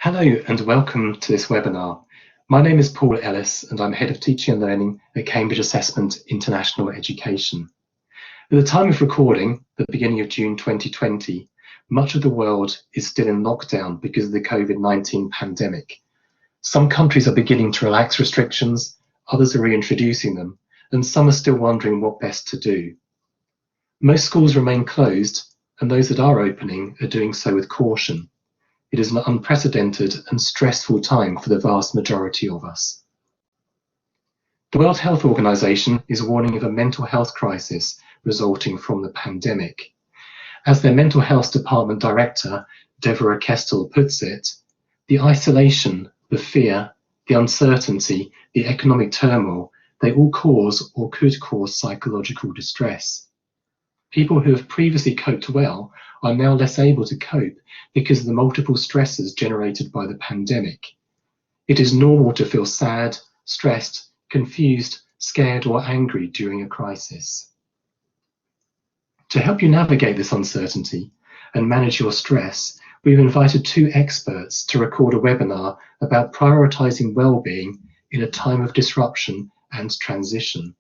Hello and welcome to this webinar. My name is Paul Ellis and I'm Head of Teaching and Learning at Cambridge Assessment International Education. At the time of recording, the beginning of June 2020, much of the world is still in lockdown because of the COVID-19 pandemic. Some countries are beginning to relax restrictions, others are reintroducing them, and some are still wondering what best to do. Most schools remain closed, and those that are opening are doing so with caution. It is an unprecedented and stressful time for the vast majority of us. The World Health Organization is warning of a mental health crisis resulting from the pandemic. As their Mental Health Department Director, Deborah Kestel, puts it, the isolation, the fear, the uncertainty, the economic turmoil, they all cause or could cause psychological distress. People who have previously coped well are now less able to cope because of the multiple stresses generated by the pandemic. It is normal to feel sad, stressed, confused, scared, or angry during a crisis. To help you navigate this uncertainty and manage your stress, we've invited two experts to record a webinar about prioritizing well-being in a time of disruption and transition.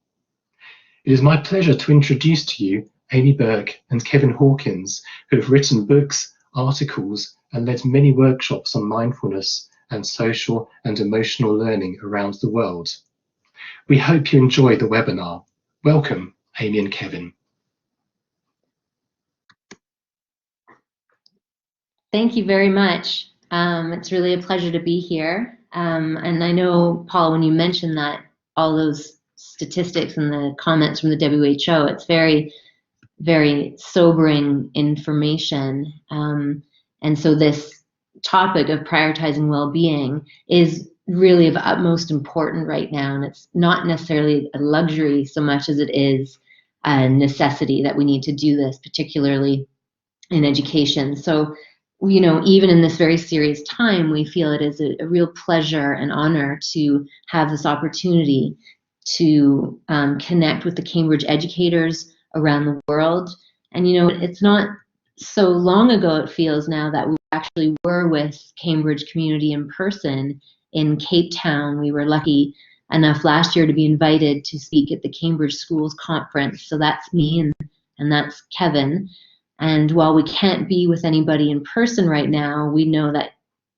It is my pleasure to introduce to you Amy Burke and Kevin Hawkins, who have written books, articles, and led many workshops on mindfulness and social and emotional learning around the world. We hope you enjoy the webinar. Welcome, Amy and Kevin. Thank you very much. It's really a pleasure to be here. And I know, Paul, when you mentioned that, all those statistics and the comments from the WHO, it's very, very sobering information. And so this topic of prioritizing well-being is really of utmost importance right now. And it's not necessarily a luxury so much as it is a necessity that we need to do this, particularly in education. So, you know, even in this very serious time, we feel it is a real pleasure and honor to have this opportunity to connect with the Cambridge educators around the world. And, you know, it's not so long ago, it feels now, that we actually were with Cambridge community in person in Cape Town. We were lucky enough last year to be invited to speak at the Cambridge Schools Conference. So that's me and that's Kevin. And while we can't be with anybody in person right now, we know that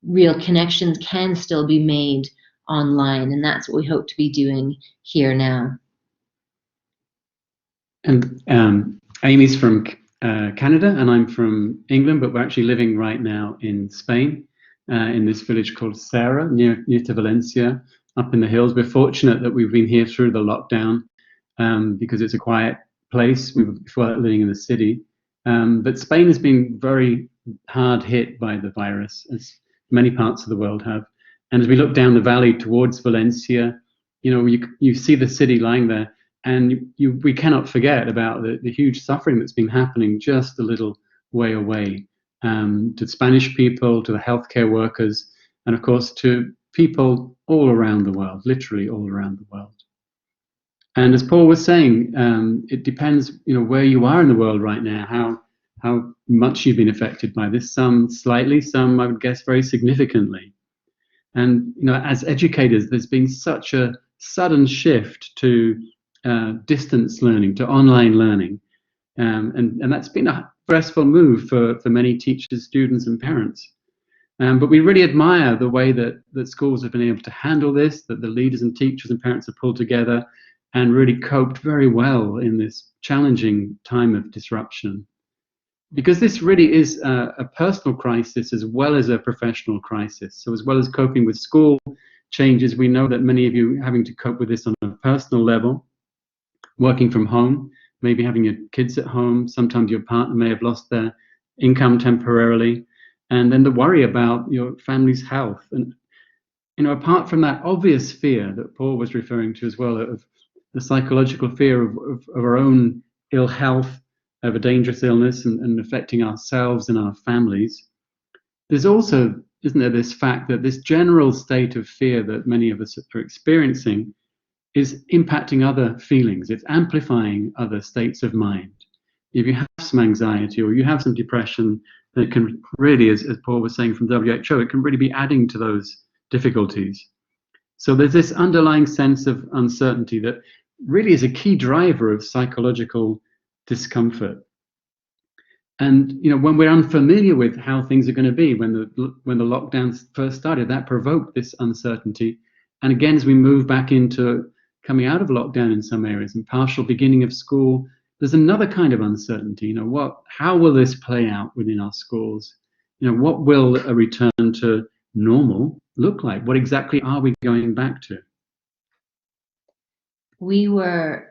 real connections can still be made online, and that's what we hope to be doing here now. And Amy's from Canada, and I'm from England, but we're actually living right now in Spain, in this village called Serra, near to Valencia, up in the hills. We're fortunate that we've been here through the lockdown because it's a quiet place. We were before that living in the city. But Spain has been very hard hit by the virus, as many parts of the world have. And as we look down the valley towards Valencia, you know, you see the city lying there, and we cannot forget about the huge suffering that's been happening just a little way away, to Spanish people, to the healthcare workers, and of course to people all around the world, literally all around the world. And as Paul was saying, it depends, you know, where you are in the world right now, how much you've been affected by this. Some slightly, some I would guess very significantly. And you know, as educators, there's been such a sudden shift to distance learning, to online learning, and that's been a stressful move for many teachers, students, and parents. But we really admire the way that schools have been able to handle this, that the leaders and teachers and parents have pulled together and really coped very well in this challenging time of disruption. Because this really is a personal crisis as well as a professional crisis. So as well as coping with school changes, we know that many of you are having to cope with this on a personal level, working from home, maybe having your kids at home. Sometimes your partner may have lost their income temporarily, and then the worry about your family's health. And you know, apart from that obvious fear that Paul was referring to as well, of the psychological fear of our own ill health, of a dangerous illness and affecting ourselves and our families, there's also, isn't there, this fact that this general state of fear that many of us are experiencing is impacting other feelings. It's amplifying other states of mind. If you have some anxiety or you have some depression, It can really, as Paul was saying from WHO, it can really be adding to those difficulties. So there's this underlying sense of uncertainty that really is a key driver of psychological discomfort. And when we're unfamiliar with how things are going to be, when the lockdowns first started, that provoked this uncertainty. And again, as we move back into coming out of lockdown in some areas and partial beginning of school, there's another kind of uncertainty. How will this play out within our schools? What will a return to normal look like? What exactly are we going back to? We were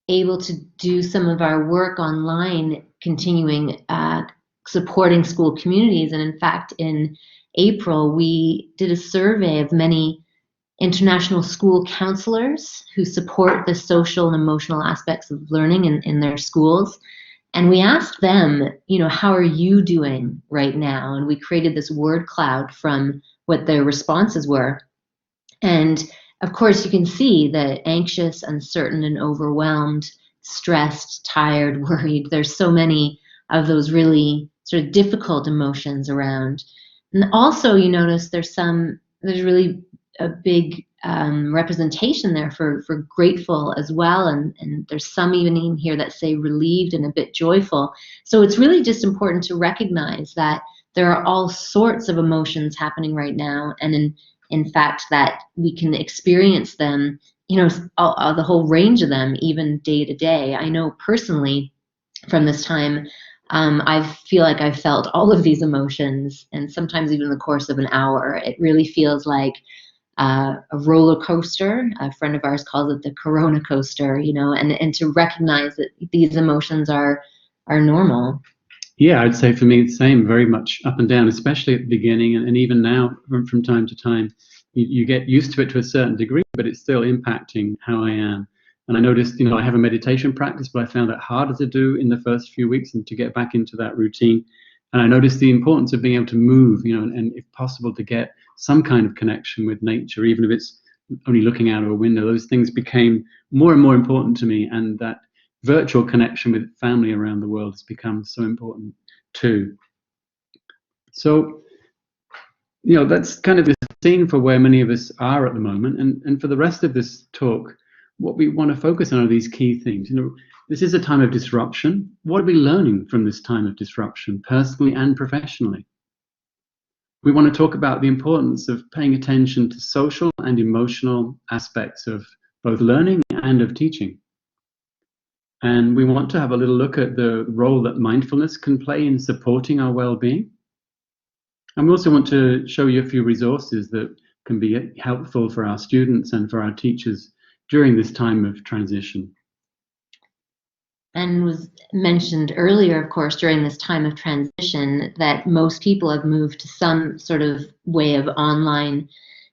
able to do some of our work online, continuing supporting school communities. And in fact, in April, we did a survey of many international school counselors who support the social and emotional aspects of learning in their schools. And we asked them, how are you doing right now? And we created this word cloud from what their responses were. And of course, you can see the anxious, uncertain, and overwhelmed, stressed, tired, worried. There's so many of those really sort of difficult emotions around. And also, you notice there's really a big representation there for grateful as well. And there's some even in here that say relieved and a bit joyful. So it's really just important to recognize that there are all sorts of emotions happening right now. And in fact, that we can experience them, the whole range of them, even day to day. I know personally from this time, I feel like I've felt all of these emotions, and sometimes even in the course of an hour. It really feels like a roller coaster. A friend of ours calls it the Corona coaster, and to recognize that these emotions are normal. Yeah, I'd say for me the same, very much up and down, especially at the beginning, and even now from time to time. You get used to it to a certain degree, but it's still impacting how I am. And I noticed, I have a meditation practice, but I found that harder to do in the first few weeks and to get back into that routine. And I noticed the importance of being able to move, and if possible to get some kind of connection with nature, even if it's only looking out of a window. Those things became more and more important to me, and that virtual connection with family around the world has become so important too. So, that's kind of the scene for where many of us are at the moment. And for the rest of this talk, what we want to focus on are these key things. This is a time of disruption. What are we learning from this time of disruption, personally and professionally? We want to talk about the importance of paying attention to social and emotional aspects of both learning and of teaching. And we want to have a little look at the role that mindfulness can play in supporting our well-being. And we also want to show you a few resources that can be helpful for our students and for our teachers during this time of transition. And was mentioned earlier, of course, during this time of transition, that most people have moved to some sort of way of online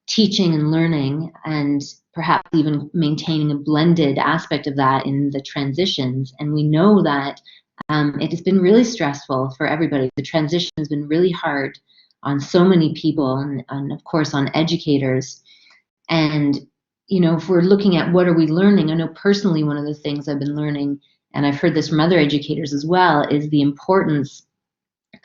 teaching and learning, and perhaps even maintaining a blended aspect of that in the transitions. And we know that it has been really stressful for everybody. The transition has been really hard on so many people, and of course on educators. And if we're looking at what are we learning, I know personally one of the things I've been learning, and I've heard this from other educators as well, is the importance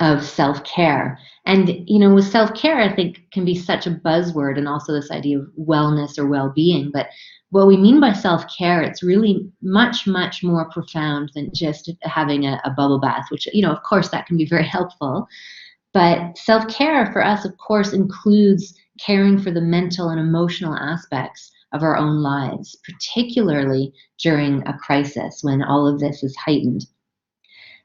of self-care. And with self-care, I think can be such a buzzword, and also this idea of wellness or well-being. But what we mean by self-care, it's really much, much more profound than just having a bubble bath, which of course that can be very helpful. But self-care for us, of course, includes caring for the mental and emotional aspects of our own lives, particularly during a crisis when all of this is heightened.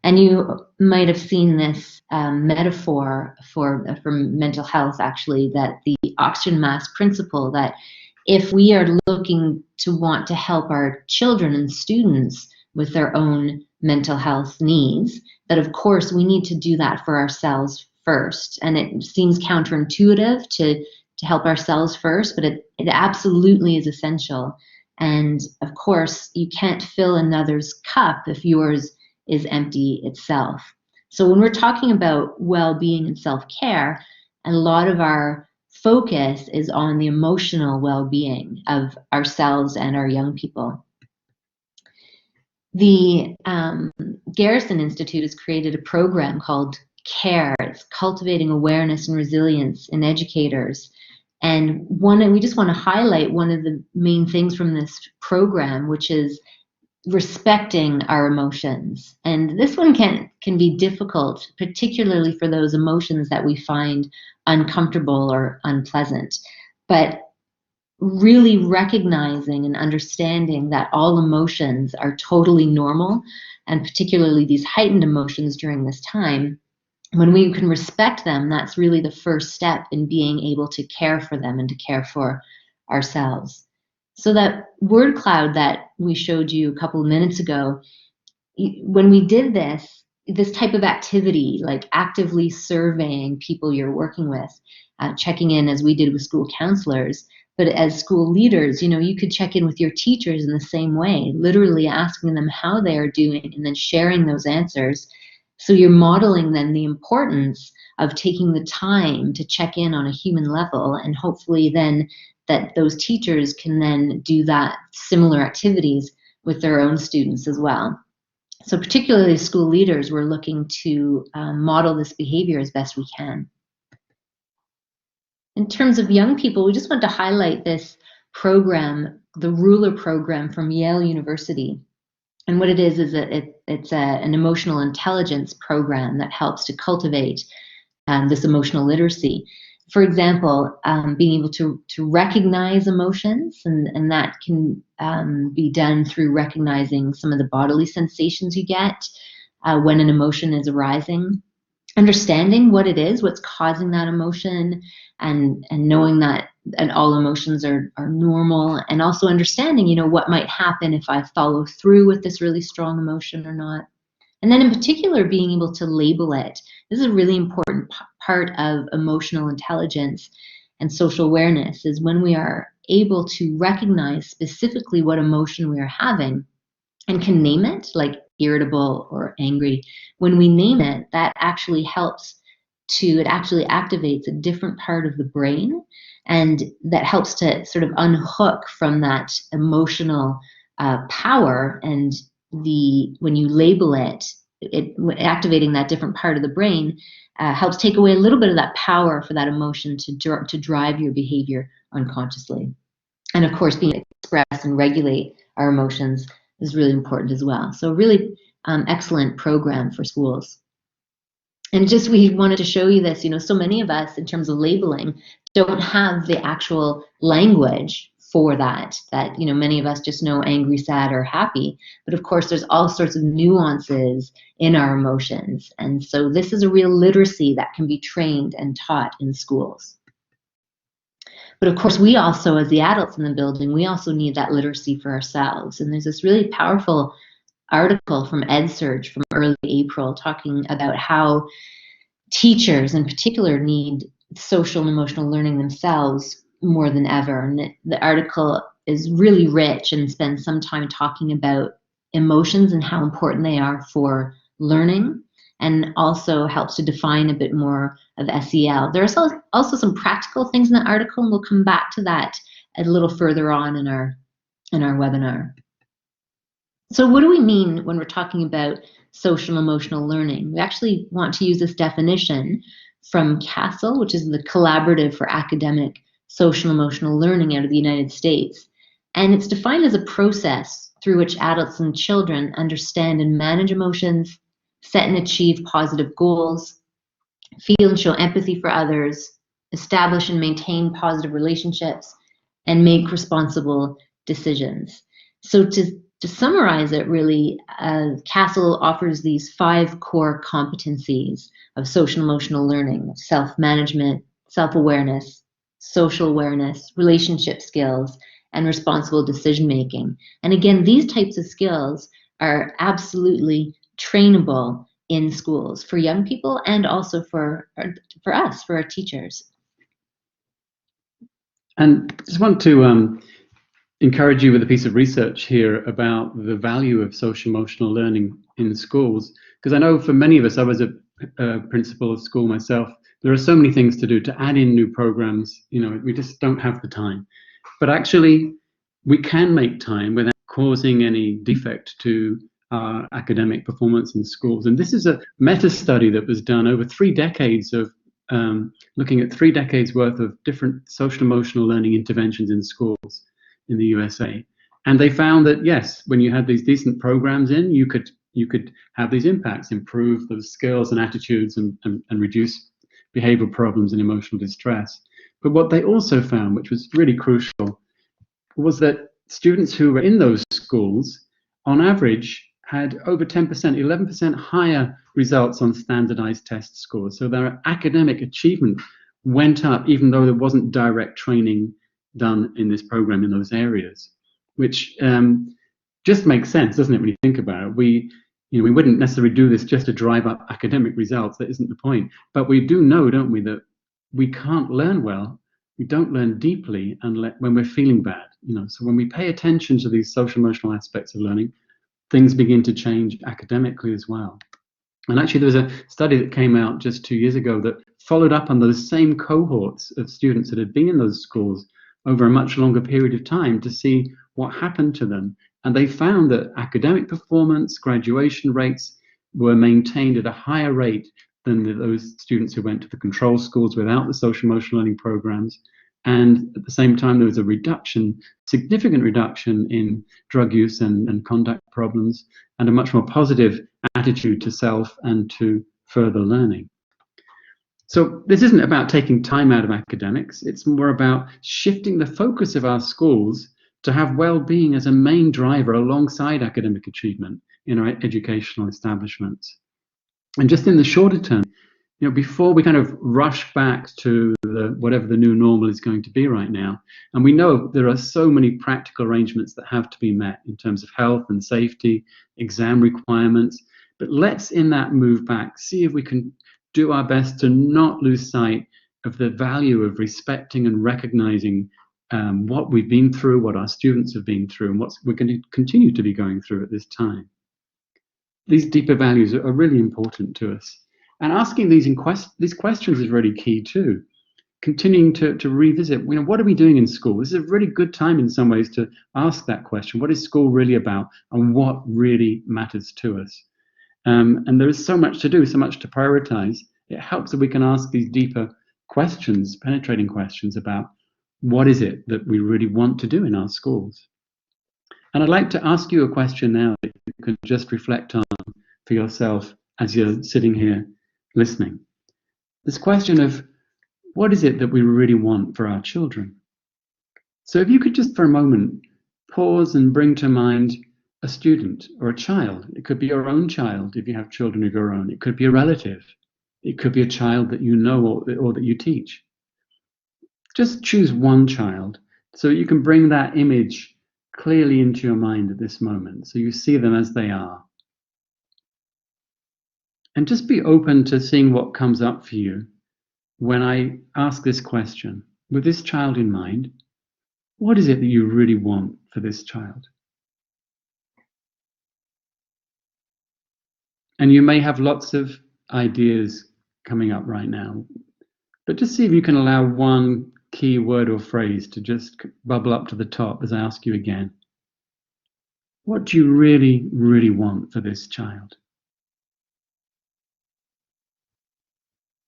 And you might have seen this metaphor for mental health, actually, that the oxygen mask principle, that if we are looking to want to help our children and students with their own mental health needs, that of course we need to do that for ourselves first. And it seems counterintuitive to help ourselves first, but it absolutely is essential. And of course, you can't fill another's cup if yours is empty itself. So when we're talking about well-being and self-care, a lot of our focus is on the emotional well-being of ourselves and our young people. The Garrison Institute has created a program called CARE. It's Cultivating Awareness and Resilience in Educators. And we just want to highlight one of the main things from this program, which is respecting our emotions. And this one can be difficult, particularly for those emotions that we find uncomfortable or unpleasant. But really recognizing and understanding that all emotions are totally normal, and particularly these heightened emotions during this time, when we can respect them, that's really the first step in being able to care for them and to care for ourselves. So that word cloud that we showed you a couple of minutes ago, when we did this type of activity, like actively surveying people you're working with, checking in as we did with school counselors, but as school leaders, you could check in with your teachers in the same way, literally asking them how they are doing and then sharing those answers. So you're modeling then the importance of taking the time to check in on a human level, and hopefully then that those teachers can then do that similar activities with their own students as well. So particularly school leaders, we're looking to model this behavior as best we can. In terms of young people, we just want to highlight this program, the Ruler program from Yale University. And what it is that it's an emotional intelligence program that helps to cultivate this emotional literacy. For example, being able to recognize emotions, and that can be done through recognizing some of the bodily sensations you get when an emotion is arising, understanding what it is, what's causing that emotion, and knowing that and all emotions are normal, and also understanding, what might happen if I follow through with this really strong emotion or not. And then in particular, being able to label it. This is a really important part of emotional intelligence and social awareness, is when we are able to recognize specifically what emotion we are having and can name it, like irritable or angry. When we name it, that actually it actually activates a different part of the brain, and that helps to sort of unhook from that emotional power. And when you label it, activating that different part of the brain helps take away a little bit of that power for that emotion to drive your behavior unconsciously. And of course, being able to express and regulate our emotions is really important as well. So really excellent program for schools. And just we wanted to show you this, so many of us in terms of labeling don't have the actual language for that many of us just know angry, sad, or happy. But of course, there's all sorts of nuances in our emotions. And so this is a real literacy that can be trained and taught in schools. But of course, we also, as the adults in the building, we also need that literacy for ourselves. And there's this really powerful article from EdSurge from early April talking about how teachers in particular need social and emotional learning themselves more than ever. And the article is really rich and spends some time talking about emotions and how important they are for learning, and also helps to define a bit more of SEL. There's also some practical things in the article, and we'll come back to that a little further on in our webinar. So what do we mean when we're talking about social and emotional learning? We actually want to use this definition from CASEL, which is the Collaborative for Academic Social and Emotional Learning out of the United States. And it's defined as a process through which adults and children understand and manage emotions, set and achieve positive goals, feel and show empathy for others, establish and maintain positive relationships, and make responsible decisions. So to summarize it, really, CASEL offers these 5 core competencies of social emotional learning: self-management, self-awareness, social awareness, relationship skills, and responsible decision-making. And again, these types of skills are absolutely trainable in schools for young people, and also for us, for our teachers. And just want to encourage you with a piece of research here about the value of social emotional learning in schools, because I know for many of us, I was a principal of school myself, there are so many things to do to add in new programs, we just don't have the time. But actually, we can make time without causing any defect to academic performance in schools. And this is a meta-study that was done over 3 decades of looking at 3 decades worth of different social emotional learning interventions in schools in the USA. And they found that, yes, when you had these decent programs in, you could have these impacts, improve those skills and attitudes, and reduce behavioral problems and emotional distress. But what they also found, which was really crucial, was that students who were in those schools, on average, had over 10%, 11% higher results on standardized test scores. So their academic achievement went up, even though there wasn't direct training done in this program in those areas, which just makes sense, doesn't it, when you think about it? We wouldn't necessarily do this just to drive up academic results. That isn't the point. But we do know, don't we, that we can't learn well, we don't learn deeply when we're feeling bad. So when we pay attention to these social emotional aspects of learning, things begin to change academically as well. And actually, there was a study that came out just 2 years ago that followed up on those same cohorts of students that had been in those schools over a much longer period of time to see what happened to them. And they found that academic performance, graduation rates were maintained at a higher rate than those students who went to the control schools without the social emotional learning programs. And at the same time, there was a reduction, significant reduction in drug use and conduct problems, and a much more positive attitude to self and to further learning. So this isn't about taking time out of academics. It's more about shifting the focus of our schools to have well-being as a main driver alongside academic achievement in our educational establishments. And just in the shorter term, before we kind of rush back to whatever the new normal is going to be right now, and we know there are so many practical arrangements that have to be met in terms of health and safety, exam requirements, but let's in that move back see if we can do our best to not lose sight of the value of respecting and recognizing what we've been through, what our students have been through, and what we're going to continue to be going through at this time. These deeper values are really important to us. And asking these questions is really key too. Continuing to revisit, what are we doing in school? This is a really good time in some ways to ask that question. What is school really about, and what really matters to us? And there is so much to do, so much to prioritize. It helps that we can ask these deeper questions, penetrating questions about what is it that we really want to do in our schools. And I'd like to ask you a question now that you can just reflect on for yourself as you're sitting here listening. This question of what is it that we really want for our children? So if you could just for a moment pause and bring to mind a student or a child. It could be your own child if you have children of your own. It could be a relative. It could be a child that you know or that you teach. Just choose one child so you can bring that image clearly into your mind at this moment, so you see them as they are. And just be open to seeing what comes up for you when I ask this question. With this child in mind, what is it that you really want for this child? And you may have lots of ideas coming up right now, but just see if you can allow one key word or phrase to just bubble up to the top as I ask you again. What do you really, really want for this child?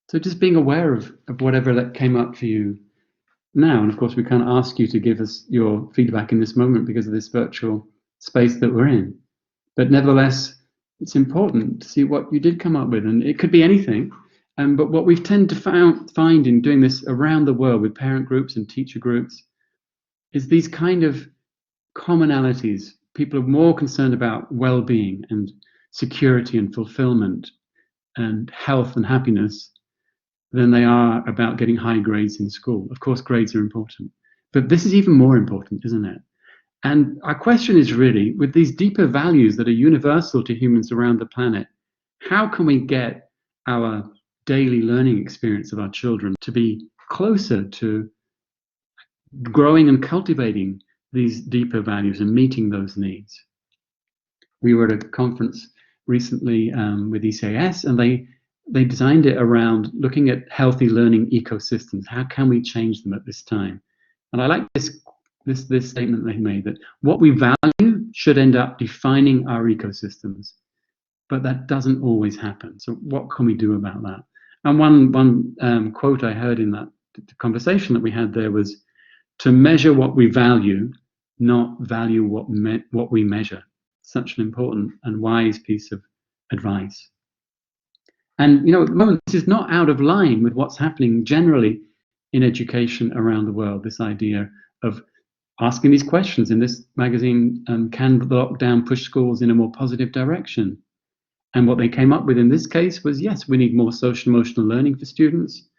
So just being aware of whatever that came up for you now. And of course, we can't ask you to give us your feedback in this moment because of this virtual space that we're in. But nevertheless, it's important to see what you did come up with. And it could be anything. But what we've tended to find in doing this around the world with parent groups and teacher groups is these kind of commonalities. People are more concerned about well-being and security and fulfillment and health and happiness than they are about getting high grades in school. Of course, grades are important, but this is even more important, isn't it? And our question is really, with these deeper values that are universal to humans around the planet, how can we get our daily learning experience of our children to be closer to growing and cultivating these deeper values and meeting those needs? We were at a conference recently with ECAS, and they designed it around looking at healthy learning ecosystems. How can we change them at this time? And I like this this statement they made, that what we value should end up defining our ecosystems, but that doesn't always happen. So what can we do about that? And one quote I heard in that conversation that we had there was, to measure what we value, not value what we measure. Such an important and wise piece of advice. And at the moment, this is not out of line with what's happening generally in education around the world. This idea of asking these questions in this magazine, can the lockdown push schools in a more positive direction? And what they came up with in this case was, yes, we need more social emotional learning for students.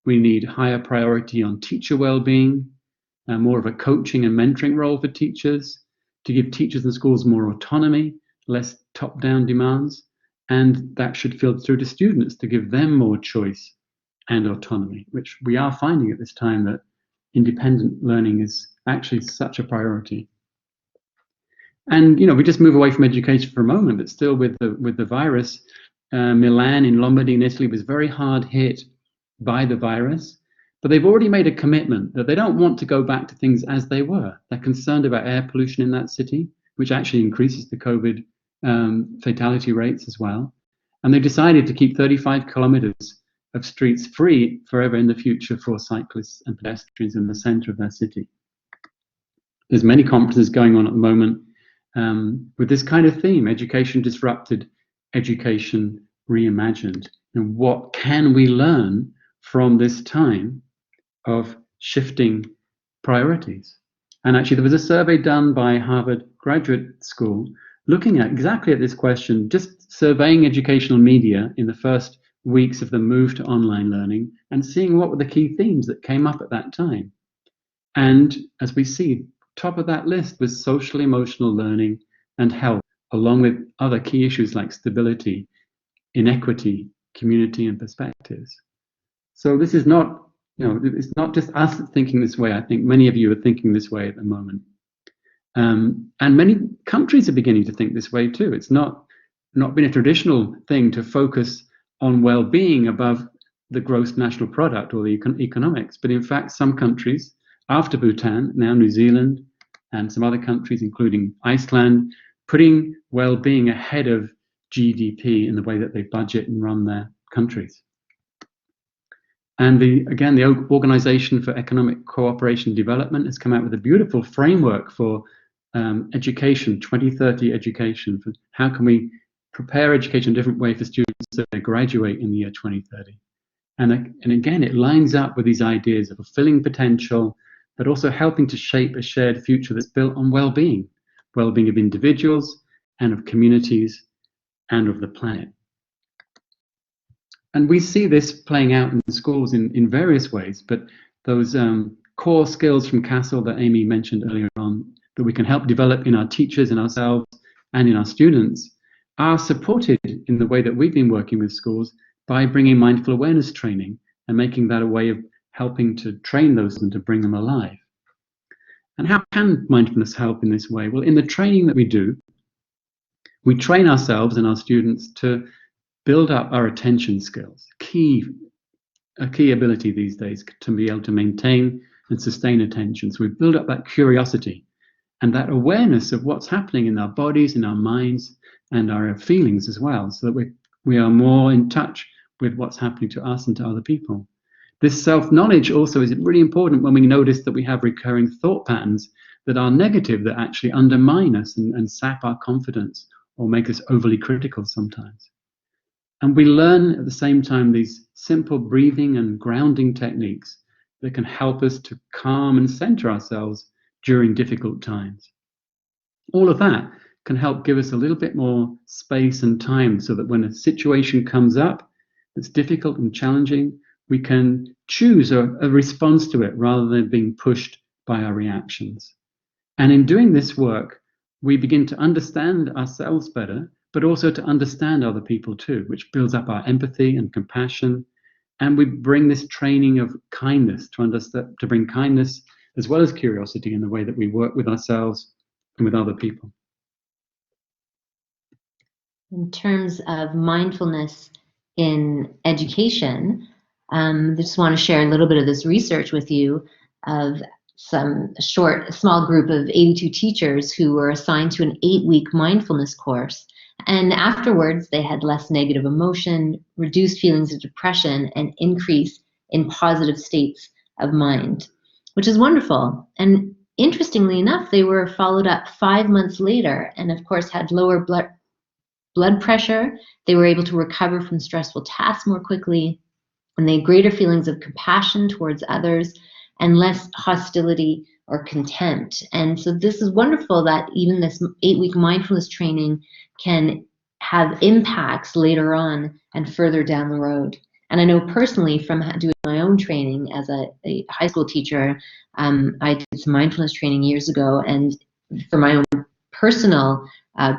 We need higher priority on teacher well-being, more of a coaching and mentoring role for teachers, to give teachers and schools more autonomy, less top-down demands, and that should filter through to students to give them more choice and autonomy, which we are finding at this time that independent learning is actually such a priority. And we just move away from education for a moment, but still with the virus, Milan in Lombardy in Italy was very hard hit by the virus, but they've already made a commitment that they don't want to go back to things as they were. They're concerned about air pollution in that city, which actually increases the COVID fatality rates as well. And they decided to keep 35 kilometers of streets free forever in the future for cyclists and pedestrians in the center of their city. There's many conferences going on at the moment with this kind of theme: education disrupted, education reimagined. And what can we learn from this time of shifting priorities? And actually, there was a survey done by Harvard Graduate School looking at exactly this question, just surveying educational media in the first weeks of the move to online learning and seeing what were the key themes that came up at that time. And as we see, top of that list was social emotional learning and health, along with other key issues like stability, inequity, community, and perspectives. So this is not, it's not just us thinking this way. I think many of you are thinking this way at the moment. And many countries are beginning to think this way too. It's not been a traditional thing to focus on well-being above the gross national product or the economics. But in fact, some countries, after Bhutan, now New Zealand, and some other countries, including Iceland, putting well-being ahead of GDP in the way that they budget and run their countries. And the Organization for Economic Cooperation and Development has come out with a beautiful framework for education, 2030 education, for how can we prepare education in a different way for students so they graduate in the year 2030. And again, it lines up with these ideas of fulfilling potential, but also helping to shape a shared future that's built on well-being of individuals and of communities and of the planet. And we see this playing out in schools in various ways, but those core skills from Castle that Amy mentioned earlier on, that we can help develop in our teachers, in ourselves, and in our students, are supported in the way that we've been working with schools by bringing mindful awareness training and making that a way of helping to train those and to bring them alive. And how can mindfulness help in this way? Well, in the training that we do, we train ourselves and our students to build up our attention skills, a key ability these days to be able to maintain and sustain attention. So we build up that curiosity and that awareness of what's happening in our bodies, in our minds, and our feelings as well, so that we are more in touch with what's happening to us and to other people. This self-knowledge also is really important when we notice that we have recurring thought patterns that are negative, that actually undermine us and sap our confidence or make us overly critical sometimes. And we learn at the same time these simple breathing and grounding techniques that can help us to calm and center ourselves during difficult times. All of that can help give us a little bit more space and time so that when a situation comes up that's difficult and challenging, we can choose a response to it rather than being pushed by our reactions. And in doing this work, we begin to understand ourselves better, but also to understand other people too, which builds up our empathy and compassion. And we bring this training of kindness to bring kindness as well as curiosity in the way that we work with ourselves and with other people. In terms of mindfulness in education, I just want to share a little bit of this research with you of small group of 82 teachers who were assigned to an 8-week mindfulness course. And afterwards, they had less negative emotion, reduced feelings of depression, and increase in positive states of mind, which is wonderful. And interestingly enough, they were followed up 5 months later and, of course, had lower blood pressure. They were able to recover from stressful tasks more quickly, and they had greater feelings of compassion towards others and less hostility or contempt. And so this is wonderful that even this 8-week mindfulness training can have impacts later on and further down the road. And I know personally from doing my own training as a high school teacher, I did some mindfulness training years ago, and for my own personal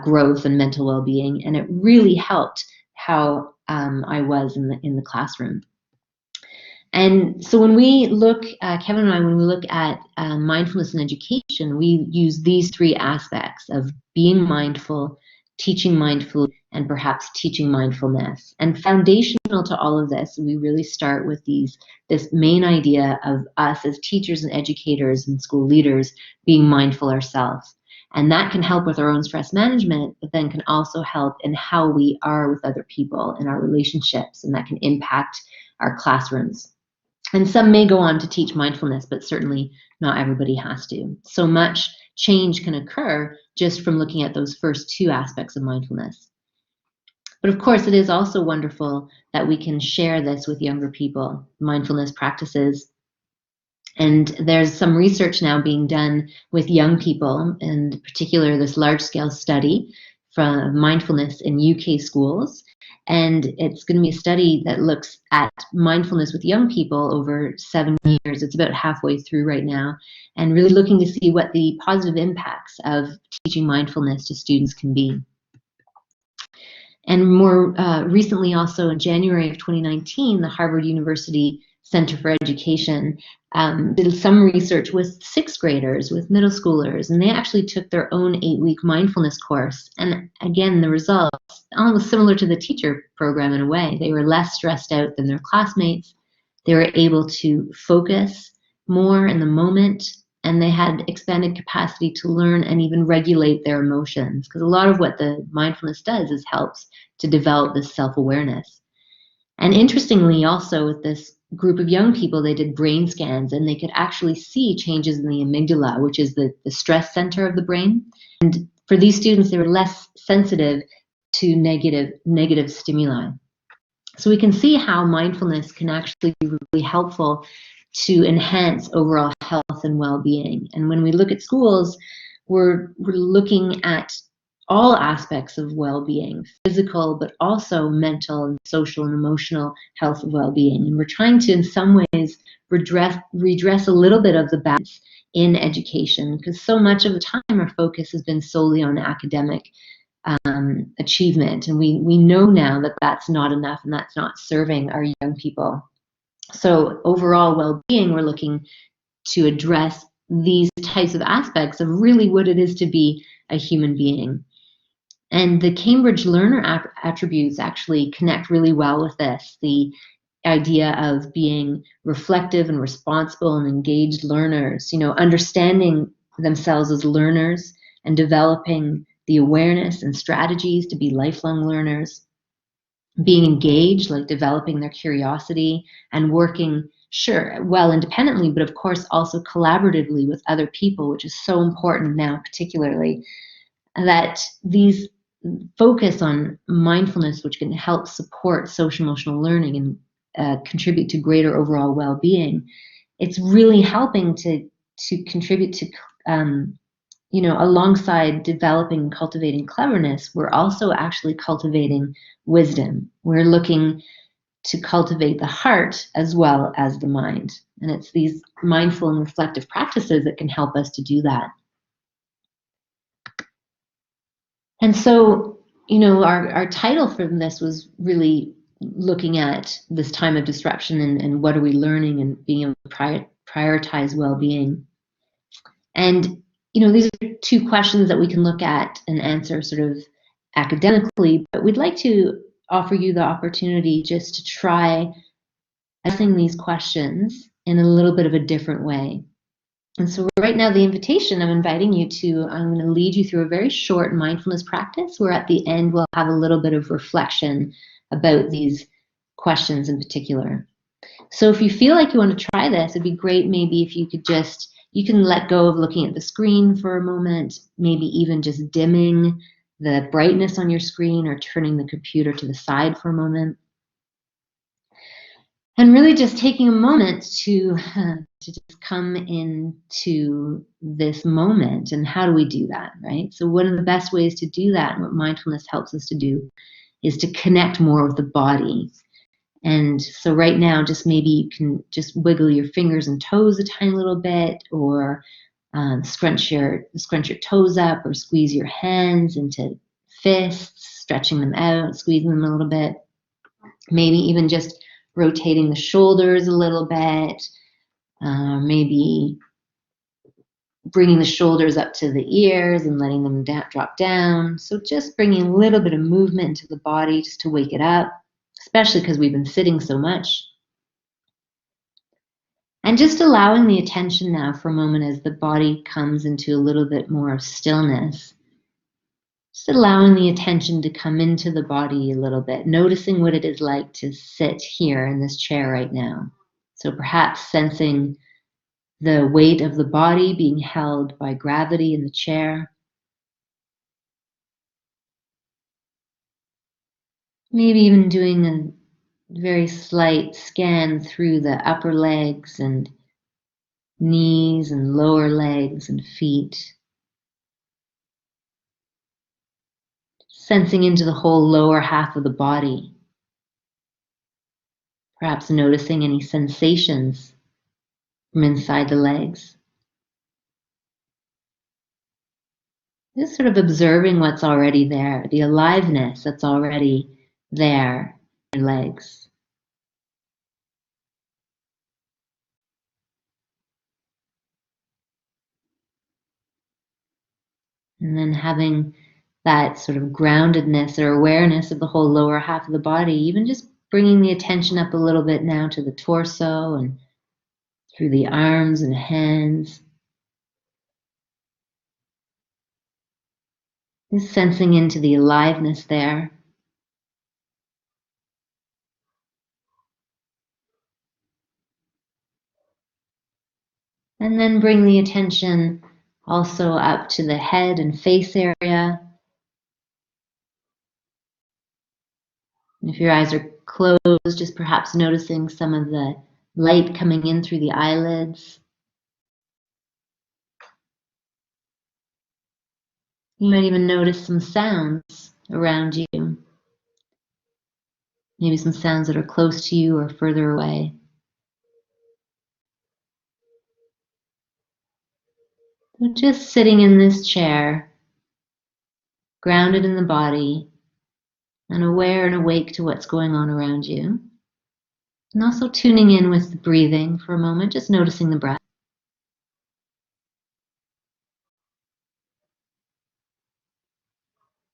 growth and mental well-being, and it really helped how I was in the classroom. And so when we look, Kevin and I, when we look at mindfulness in education, we use these 3 aspects of being mindful, teaching mindfully, and perhaps teaching mindfulness. And foundational to all of this, we really start with this main idea of us as teachers and educators and school leaders being mindful ourselves. And that can help with our own stress management, but then can also help in how we are with other people in our relationships, and that can impact our classrooms. And some may go on to teach mindfulness, but certainly not everybody has to. So much change can occur just from looking at those first 2 aspects of mindfulness. But of course, it is also wonderful that we can share this with younger people, mindfulness practices. And there's some research now being done with young people, in particular this large-scale study from mindfulness in UK schools. And it's going to be a study that looks at mindfulness with young people over 7 years. It's about halfway through right now, and really looking to see what the positive impacts of teaching mindfulness to students can be. And more recently, also in January of 2019, the Harvard University Center for Education did some research with 6th graders, with middle schoolers, and they actually took their own 8-week mindfulness course. And again, the results almost similar to the teacher program in a way. They were less stressed out than their classmates. They were able to focus more in the moment, and they had expanded capacity to learn and even regulate their emotions, because a lot of what the mindfulness does is helps to develop this self-awareness. And interestingly, also with this group of young people, they did brain scans, and they could actually see changes in the amygdala, which is the stress center of the brain. And for these students, they were less sensitive to negative stimuli. So we can see how mindfulness can actually be really helpful to enhance overall health and well-being. And when we look at schools, we're looking at all aspects of well-being, physical, but also mental and social and emotional health and well-being. And we're trying to, in some ways, redress a little bit of the balance in education, because so much of the time our focus has been solely on academic achievement. And we know now that that's not enough, and that's not serving our young people. So overall well-being, we're looking to address these types of aspects of really what it is to be a human being. And the Cambridge learner attributes actually connect really well with this. The idea of being reflective and responsible and engaged learners, understanding themselves as learners and developing the awareness and strategies to be lifelong learners, being engaged, like developing their curiosity and working, well independently, but of course also collaboratively with other people, which is so important now, particularly, that these focus on mindfulness, which can help support social emotional learning and contribute to greater overall well-being. It's really helping to contribute to, alongside developing and cultivating cleverness, we're also actually cultivating wisdom. We're looking to cultivate the heart as well as the mind. And it's these mindful and reflective practices that can help us to do that. And so, our title for this was really looking at this time of disruption and what are we learning and being able to prioritize well-being. And, these are 2 questions that we can look at and answer sort of academically, but we'd like to offer you the opportunity just to try asking these questions in a little bit of a different way. And so right now, the invitation, I'm inviting you to, I'm going to lead you through a very short mindfulness practice where at the end we'll have a little bit of reflection about these questions in particular. So if you feel like you want to try this, it'd be great maybe if you could just, you can let go of looking at the screen for a moment, maybe even just dimming the brightness on your screen or turning the computer to the side for a moment. And really just taking a moment to just come into this moment. And how do we do that, right? So one of the best ways to do that, and what mindfulness helps us to do, is to connect more with the body. And so right now, just maybe you can just wiggle your fingers and toes a tiny little bit, or scrunch your toes up, or squeeze your hands into fists, stretching them out, squeezing them a little bit. Maybe even just rotating the shoulders a little bit, maybe bringing the shoulders up to the ears and letting them drop down. So just bringing a little bit of movement into the body just to wake it up, especially because we've been sitting so much. And just allowing the attention now for a moment as the body comes into a little bit more of stillness. Just allowing the attention to come into the body a little bit, noticing what it is like to sit here in this chair right now. So perhaps sensing the weight of the body being held by gravity in the chair. Maybe even doing a very slight scan through the upper legs and knees and lower legs and feet. Sensing into the whole lower half of the body. Perhaps noticing any sensations from inside the legs. Just sort of observing what's already there, the aliveness that's already there in your legs. And then having that sort of groundedness or awareness of the whole lower half of the body, even just bringing the attention up a little bit now to the torso and through the arms and hands. Just sensing into the aliveness there. And then bring the attention also up to the head and face area. And if your eyes are closed, just perhaps noticing some of the light coming in through the eyelids. You might even notice some sounds around you. Maybe some sounds that are close to you or further away. So just sitting in this chair, grounded in the body, and aware and awake to what's going on around you. And also tuning in with the breathing for a moment, just noticing the breath.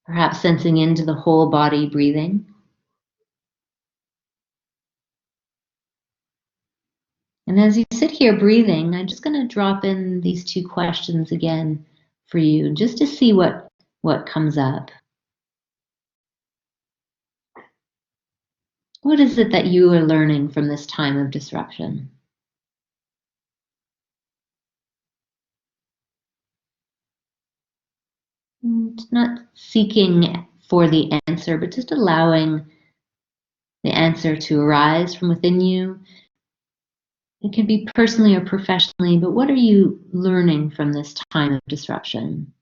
Perhaps sensing into the whole body breathing. And as you sit here breathing, I'm just going to drop in these two questions again for you, just to see what comes up. What is it that you are learning from this time of disruption? And not seeking for the answer, but just allowing the answer to arise from within you. It can be personally or professionally, but what are you learning from this time of disruption?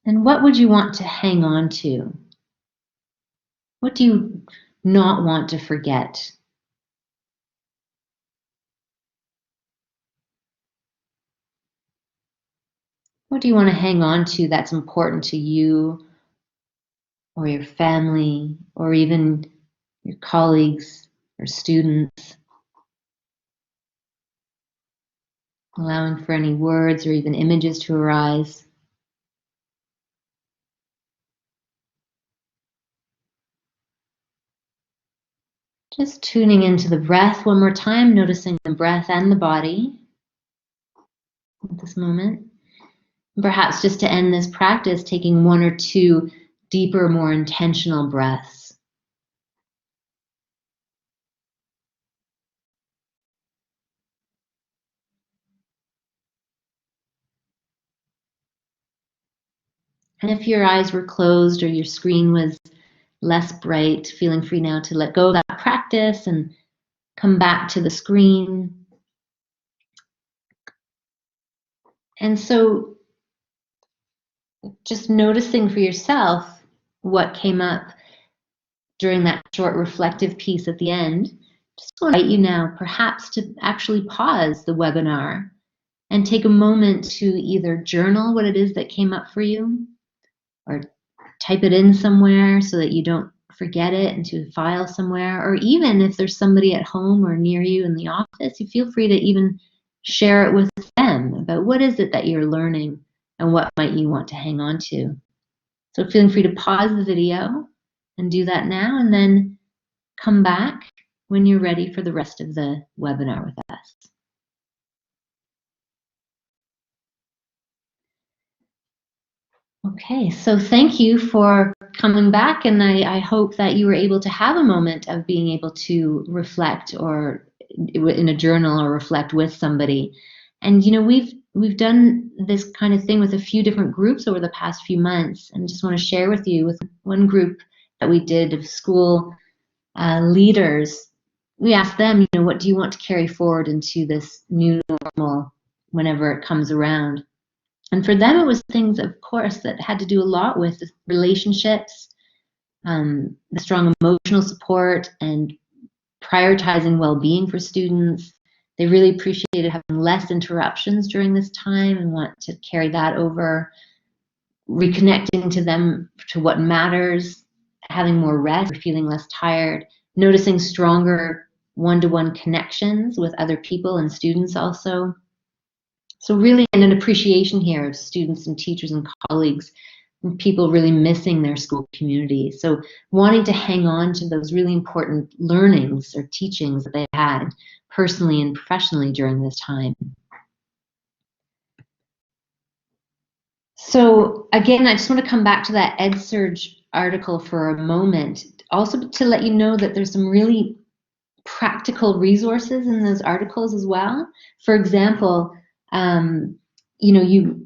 And what would you want to hang on to? What do you not want to forget? What do you want to hang on to that's important to you or your family or even your colleagues or students? Allowing for any words or even images to arise. Just tuning into the breath one more time, noticing the breath and the body at this moment. Perhaps just to end this practice, taking one or two deeper, more intentional breaths. And if your eyes were closed or your screen was less bright, feeling free now to let go of that practice and come back to the screen. And so just noticing for yourself what came up during that short reflective piece at the end. Just want to invite you now perhaps to actually pause the webinar and take a moment to either journal what it is that came up for you or type it in somewhere so that you don't forget it into a file somewhere, or even if there's somebody at home or near you in the office, you feel free to even share it with them about what is it that you're learning and what might you want to hang on to. So feeling free to pause the video and do that now, and then come back when you're ready for the rest of the webinar with us. Okay, so thank you for coming back, and I hope that you were able to have a moment of being able to reflect or in a journal or reflect with somebody. And you know, we've done this kind of thing with a few different groups over the past few months, and just want to share with you with one group that we did of school leaders. We asked them, you know, what do you want to carry forward into this new normal whenever it comes around? And for them, it was things, of course, that had to do a lot with the relationships, the strong emotional support, and prioritizing well-being for students. They really appreciated having less interruptions during this time and want to carry that over, reconnecting to them, to what matters, having more rest, feeling less tired, noticing stronger one-to-one connections with other people and students also. So really an appreciation here of students and teachers and colleagues, and people really missing their school community. So wanting to hang on to those really important learnings or teachings that they had personally and professionally during this time. So again, I just want to come back to that EdSurge article for a moment, also to let you know that there's some really practical resources in those articles as well. For example, you know, you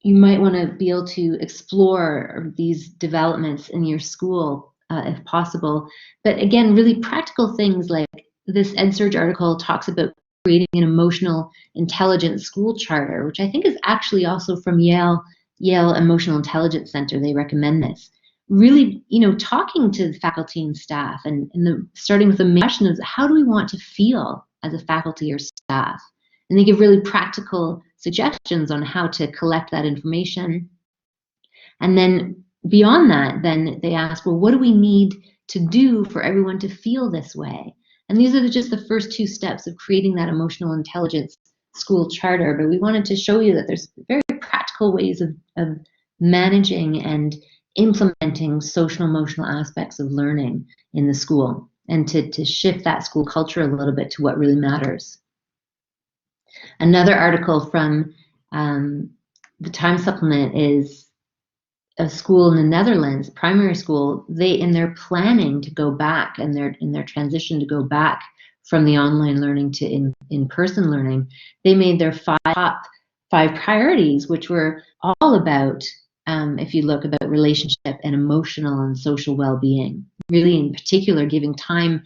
might want to be able to explore these developments in your school if possible. But again, really practical things like this EdSurge article talks about creating an emotional intelligence school charter, which I think is actually also from Yale Emotional Intelligence Center. They recommend this. Really, you know, talking to the faculty and staff, and starting with the main question of how do we want to feel as a faculty or staff? And they give really practical suggestions on how to collect that information. And then beyond that, then they ask, well, what do we need to do for everyone to feel this way? And these are just the first two steps of creating that emotional intelligence school charter. But we wanted to show you that there's very practical ways of managing and implementing social emotional aspects of learning in the school, and to shift that school culture a little bit to what really matters. Another article from the Time Supplement is a school in the Netherlands, primary school. They, in their planning to go back, and in their transition to go back from the online learning to in-person learning, they made their top five priorities, which were all about, if you look, about relationship and emotional and social well-being. Really, in particular, giving time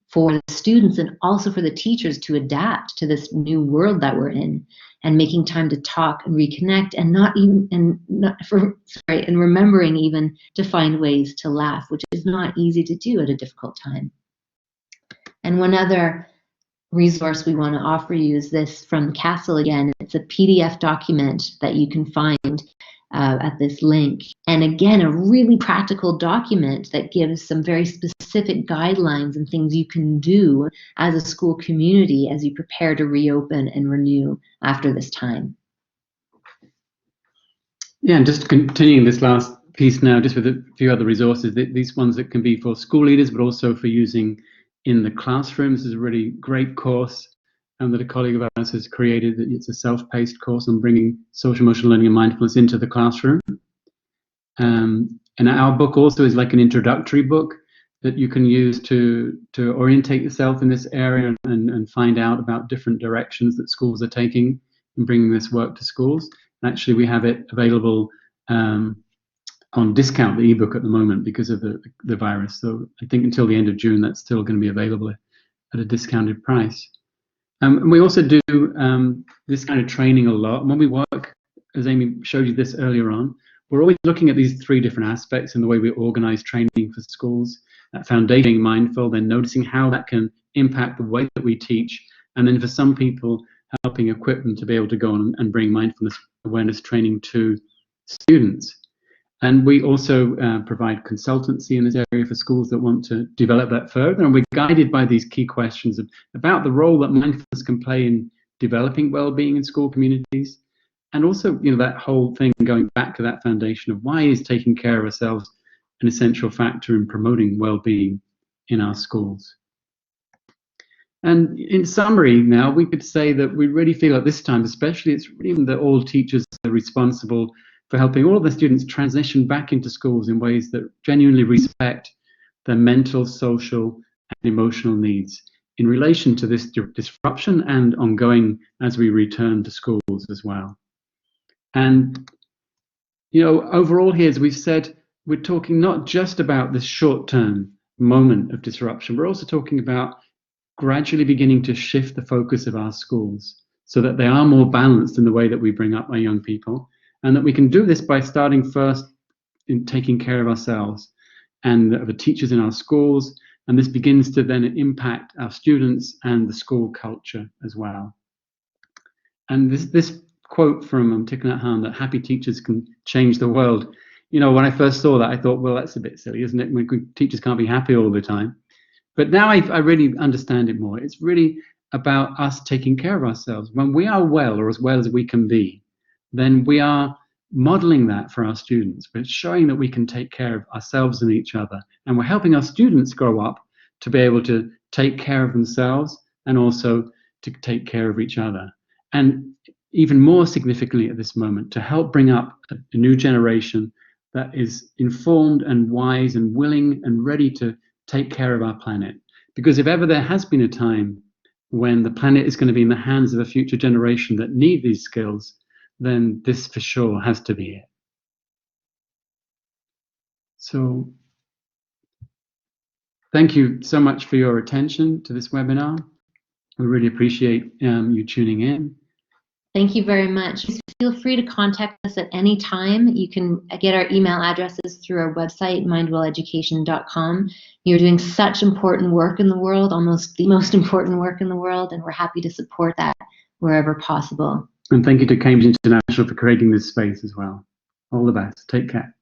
for the students and also for the teachers to adapt to this new world that we're in, and making time to talk and reconnect, and remembering even to find ways to laugh, which is not easy to do at a difficult time. And one other resource we want to offer you is this from Castle again. It's a PDF document that you can find at this link. And again, a really practical document that gives some very specific guidelines and things you can do as a school community as you prepare to reopen and renew after this time. Yeah, and just continuing this last piece now, just with a few other resources, these ones that can be for school leaders, but also for using in the classrooms. There's a really great course that a colleague of ours has created. It's a self-paced course on bringing social emotional learning and mindfulness into the classroom. And our book also is like an introductory book that you can use to orientate yourself in this area and find out about different directions that schools are taking in bringing this work to schools. And actually, we have it available on discount, the ebook, at the moment because of the virus. So I think until the end of June, that's still going to be available at a discounted price. And we also do this kind of training a lot. And when we work, as Amy showed you this earlier on, we're always looking at these three different aspects in the way we organize training for schools. That foundation, being mindful, then noticing how that can impact the way that we teach, and then for some people, helping equip them to be able to go on and bring mindfulness awareness training to students. And we also provide consultancy in this area for schools that want to develop that further. And we're guided by these key questions about the role that mindfulness can play in developing well-being in school communities. And also, that whole thing going back to that foundation of why is taking care of ourselves an essential factor in promoting well-being in our schools. And in summary now, we could say that we really feel at this time, especially, it's really that all teachers are responsible for helping all of the students transition back into schools in ways that genuinely respect their mental, social, and emotional needs in relation to this disruption and ongoing as we return to schools as well. And, overall here, as we've said, we're talking not just about this short-term moment of disruption, we're also talking about gradually beginning to shift the focus of our schools so that they are more balanced in the way that we bring up our young people, and that we can do this by starting first in taking care of ourselves and of the teachers in our schools, and this begins to then impact our students and the school culture as well. And this quote from Thich Nhat Hanh, that happy teachers can change the world. When I first saw that, I thought, well, that's a bit silly, isn't it? When teachers can't be happy all the time. But now I really understand it more. It's really about us taking care of ourselves. When we are well, or as well as we can be, then we are modeling that for our students. We're showing that we can take care of ourselves and each other. And we're helping our students grow up to be able to take care of themselves and also to take care of each other. And even more significantly at this moment, to help bring up a new generation that is informed and wise and willing and ready to take care of our planet. Because if ever there has been a time when the planet is going to be in the hands of a future generation that need these skills, then this for sure has to be it. So thank you so much for your attention to this webinar. We really appreciate you tuning in. Thank you very much. Feel free to contact us at any time. You can get our email addresses through our website, mindwelleducation.com. You're doing such important work in the world, almost the most important work in the world, and we're happy to support that wherever possible. And thank you to Cambridge International for creating this space as well. All the best. Take care.